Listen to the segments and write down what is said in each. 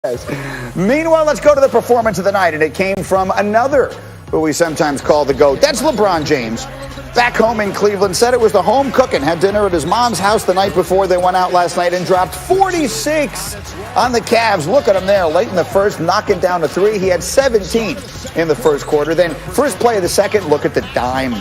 Yes. Meanwhile, let's go to the performance of the night, and it came from another who we sometimes call the GOAT. That's LeBron James. Back home in Cleveland, said it was the home cooking. Had dinner at his mom's house the night before they went out last night and dropped 46 on the Cavs. Look at him there, late in the first, knocking down a three. He had 17 in the first quarter. Then first play of the second, look at the dime.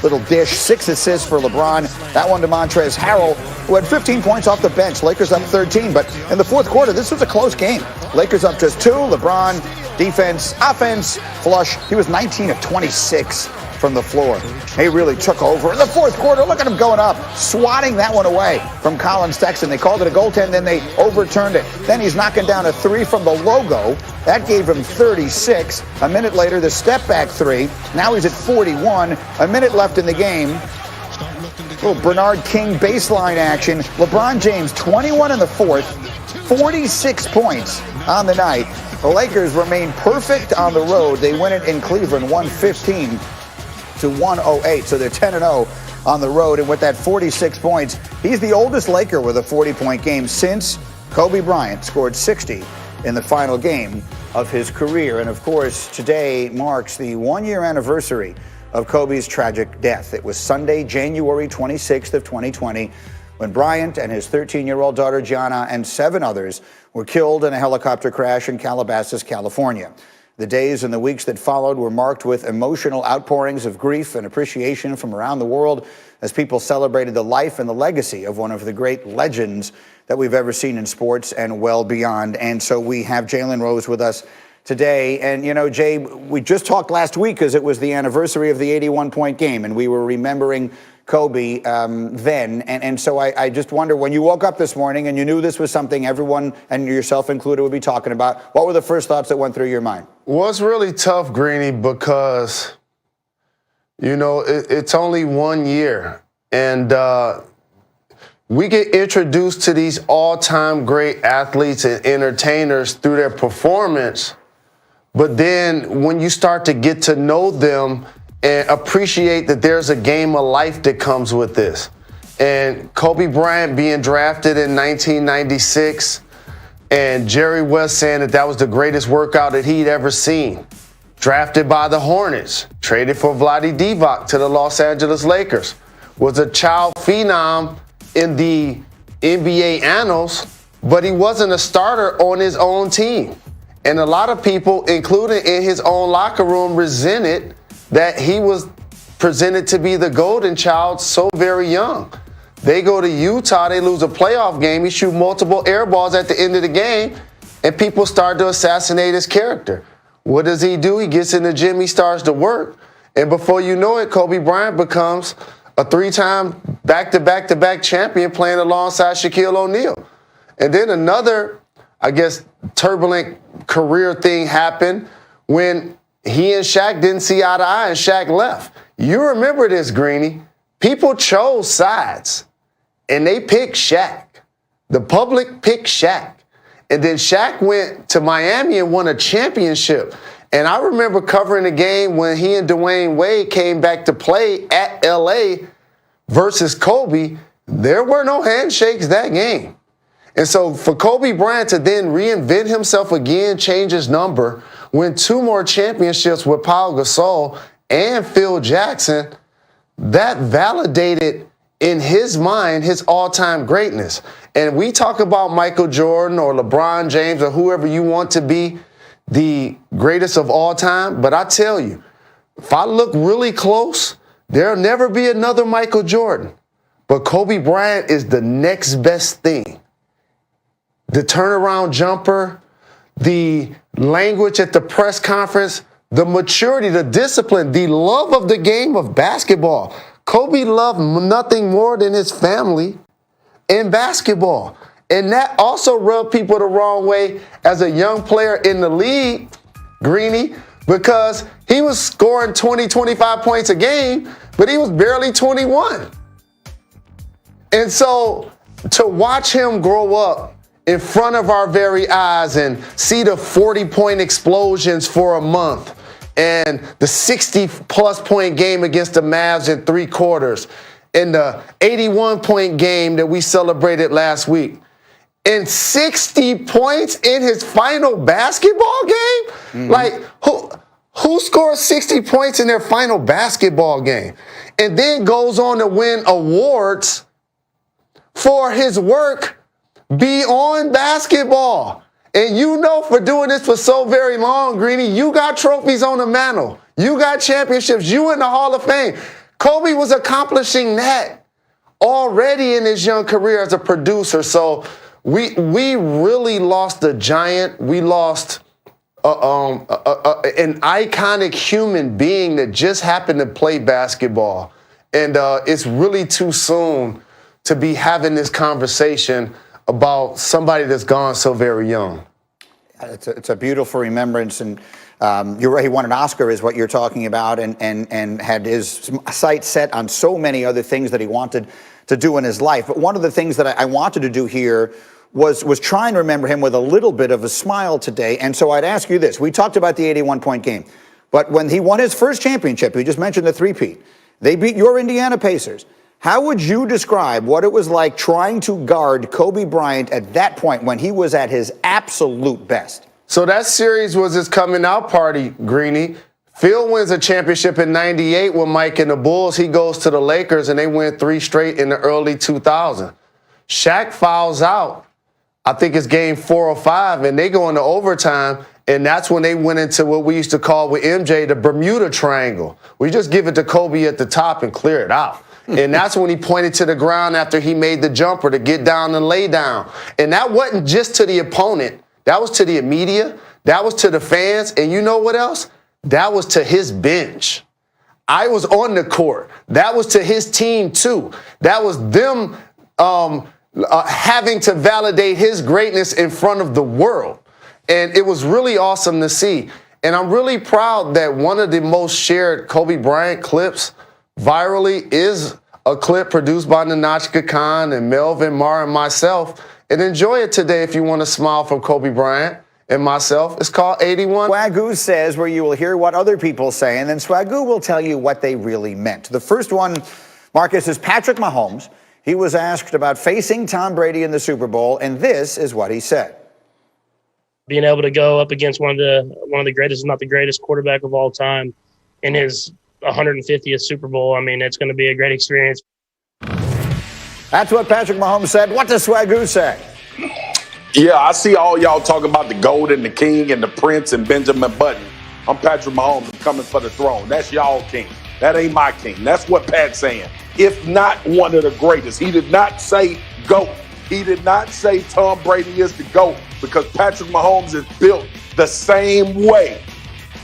Little dish, 6 assists for LeBron. That one to Montrezl Harrell, who had 15 points off the bench. Lakers up 13. But in the fourth quarter, this was a close game. Lakers up just 2. LeBron, defense, offense, flush. He was 19 of 26 from the floor. He really took over in the fourth quarter. Look at him going up, swatting that one away from Colin Sexton. They called it a goaltend, then they overturned it. Then he's knocking down a three from the logo. That gave him 36. A minute later, the step-back three. Now he's at 41. A minute left in the game. Little Bernard King baseline action. LeBron James, 21 in the fourth, 46 points on the night. The Lakers remain perfect on the road. They win it in Cleveland, 115 to 108, so they're 10-0 on the road. And with that 46 points, he's the oldest Laker with a 40-point game since Kobe Bryant scored 60 in the final game of his career. And of course, today marks the one-year anniversary of Kobe's tragic death. It was Sunday, January 26th of 2020, when Bryant and his 13-year-old daughter Gianna and 7 others were killed in a helicopter crash in Calabasas, California. The days and the weeks that followed were marked with emotional outpourings of grief and appreciation from around the world as people celebrated the life and the legacy of one of the great legends that we've ever seen in sports and well beyond. And so we have Jalen Rose with us today. And, you know, Jay, we just talked last week because it was the anniversary of the 81-point game, and we were remembering Kobe then. And so I just wonder, when you woke up this morning and you knew this was something everyone, and yourself included, would be talking about, what were the first thoughts that went through your mind? Well, it's really tough, Greeny, because, you know, it's only 1 year. And we get introduced to these all-time great athletes and entertainers through their performance. But then when you start to get to know them and appreciate that there's a game of life that comes with this. And Kobe Bryant being drafted in 1996, and Jerry West saying that that was the greatest workout that he'd ever seen. Drafted by the Hornets, traded for Vlade Divac to the Los Angeles Lakers. Was a child phenom in the NBA annals, but he wasn't a starter on his own team. And a lot of people, including in his own locker room, resented that he was presented to be the golden child so very young. They go to Utah, they lose a playoff game, he shoots multiple air balls at the end of the game, and people start to assassinate his character. What does he do? He gets in the gym, he starts to work, and before you know it, Kobe Bryant becomes a 3-time back-to-back-to-back champion playing alongside Shaquille O'Neal. And then another, I guess, turbulent career thing happened when he and Shaq didn't see eye to eye and Shaq left. You remember this, Greeny. People chose sides, and they picked Shaq. The public picked Shaq. And then Shaq went to Miami and won a championship. And I remember covering the game when he and Dwayne Wade came back to play at L.A. versus Kobe. There were no handshakes that game. And so for Kobe Bryant to then reinvent himself again, change his number, win 2 more championships with Paul Gasol and Phil Jackson, that validated in his mind his all-time greatness. And we talk about Michael Jordan or LeBron James or whoever you want to be the greatest of all time, but I tell you, if I look really close, there'll never be another Michael Jordan. But Kobe Bryant is the next best thing. The turnaround jumper, the language at the press conference, the maturity, the discipline, the love of the game of basketball. Kobe loved nothing more than his family in basketball. And that also rubbed people the wrong way as a young player in the league, Greeny, because he was scoring 20, 25 points a game, but he was barely 21. And so to watch him grow up in front of our very eyes and see the 40-point explosions for a month and the 60-plus point game against the Mavs in 3 quarters and the 81-point game that we celebrated last week. and 60 points in his final basketball game? Mm-hmm. Like, who scores 60 points in their final basketball game and then goes on to win awards for his work beyond basketball? And you know, for doing this for so very long, Greeny, you got trophies on the mantle. You got championships. You in the Hall of Fame. Kobe was accomplishing that already in his young career as a producer. So we really lost a giant. We lost an iconic human being that just happened to play basketball. And it's really too soon to be having this conversation about somebody that's gone so very young. It's a beautiful remembrance, and you're right. He won an Oscar, is what you're talking about, and had his sights set on so many other things that he wanted to do in his life. But one of the things that I wanted to do here was try and remember him with a little bit of a smile today. And so I'd ask you this. We talked about the 81-point game, but when he won his first championship, we just mentioned the three-peat, they beat your Indiana Pacers. How would you describe what it was like trying to guard Kobe Bryant at that point when he was at his absolute best? So that series was his coming out party, Greeny. Phil wins a championship in '98 with Mike and the Bulls. He goes to the Lakers, and they win 3 straight in the early 2000s. Shaq fouls out. I think it's game 4 or 5, and they go into overtime, and that's when they went into what we used to call with MJ the Bermuda Triangle. We just give it to Kobe at the top and clear it out. And that's when he pointed to the ground after he made the jumper to get down and lay down. And that wasn't just to the opponent. That was to the media. That was to the fans. And you know what else? That was to his bench. I was on the court. That was to his team, too. That was them having to validate his greatness in front of the world. And it was really awesome to see. And I'm really proud that one of the most shared Kobe Bryant clips virally is a clip produced by Nanachka Khan and Melvin Marr and myself. And enjoy it today if you want to smile from Kobe Bryant and myself. It's called 81. Swagoo says, where you will hear what other people say, and then Swagoo will tell you what they really meant. The first one, Marcus, is Patrick Mahomes. He was asked about facing Tom Brady in the Super Bowl, and this is what he said. Being able to go up against one of the greatest, if not the greatest quarterback of all time in his 150th Super Bowl, I mean, it's going to be a great experience. That's what Patrick Mahomes said. What does Swagoo say? Yeah, I see all y'all talking about the GOAT and the King and the Prince and Benjamin Button. I'm Patrick Mahomes. I'm coming for the throne. That's y'all king. That ain't my king. That's what Pat's saying. If not one of the greatest. He did not say GOAT. He did not say Tom Brady is the GOAT, because Patrick Mahomes is built the same way.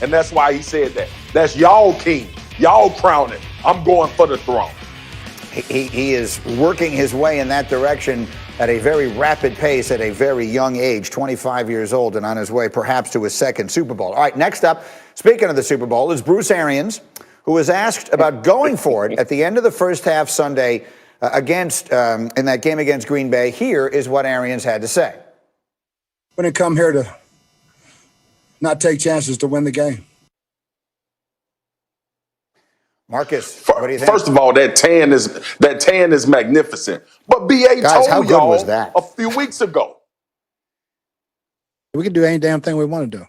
And that's why he said that. That's y'all king. Y'all crown it. I'm going for the throne. He is working his way in that direction at a very rapid pace at a very young age, 25 years old, and on his way perhaps to his second Super Bowl. All right, next up, speaking of the Super Bowl, is Bruce Arians, who was asked about going for it at the end of the first half Sunday in that game against Green Bay. Here is what Arians had to say. When it come here to not take chances to win the game. Marcus, what do you think? First of all, that tan is magnificent. But BA Guys, how told good was y'all that? a few weeks ago. We can do any damn thing we want to do.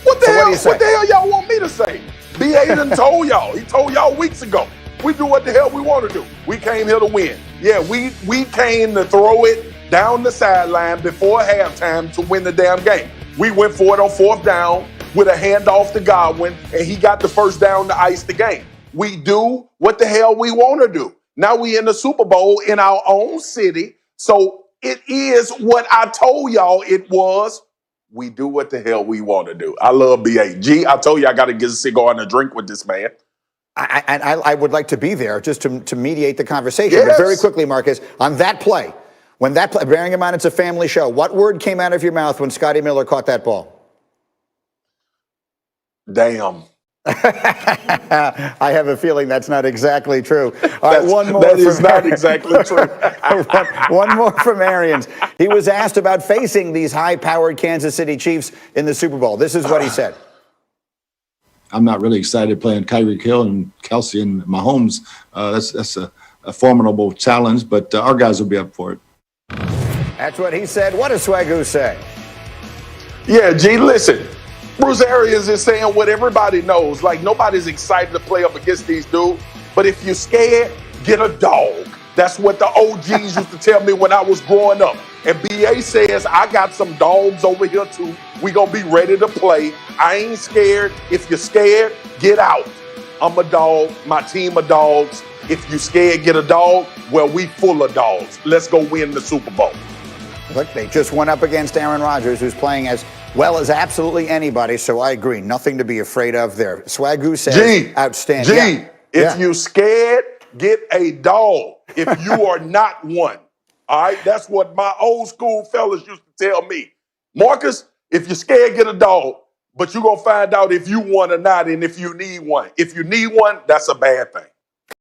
What the hell y'all want me to say? BA done told y'all. He told y'all weeks ago. We do what the hell we want to do. We came here to win. Yeah, we came to throw it down the sideline before halftime to win the damn game. We went for it on 4th down with a handoff to Godwin, and he got the first down to ice the game. We do what the hell we want to do. Now we in the Super Bowl in our own city, so it is what I told y'all it was. We do what the hell we want to do. I love BAG. I told you I got to get a cigar and a drink with this man. I would like to be there just to mediate the conversation. Yes. But very quickly, Marcus, on that play, bearing in mind it's a family show, what word came out of your mouth when Scotty Miller caught that ball? Damn. I have a feeling that's not exactly true. All right, one more. That is not exactly true. One more from Arians. He was asked about facing these high-powered Kansas City Chiefs in the Super Bowl. This is what he said. I'm not really excited playing Tyreek Hill and Kelsey and Mahomes. That's a formidable challenge, but our guys will be up for it. That's what he said. What does Swagoo say? Yeah, G, listen. Bruce Arians is saying what everybody knows. Like, nobody's excited to play up against these dudes. But if you're scared, get a dog. That's what the OGs used to tell me when I was growing up. And BA says, I got some dogs over here too. We gonna be ready to play. I ain't scared. If you're scared, get out. I'm a dog. My team of dogs. If you scared, get a dog. Well, we full of dogs. Let's go win the Super Bowl. Look, they just went up against Aaron Rodgers, who's playing as well as absolutely anybody. So I agree. Nothing to be afraid of there. Swagoo says, G, outstanding. G, if you scared, get a dog. If you are not one. All right? That's what my old school fellas used to tell me. Marcus, if you're scared, get a dog. But you're going to find out if you want or not and if you need one. If you need one, that's a bad thing.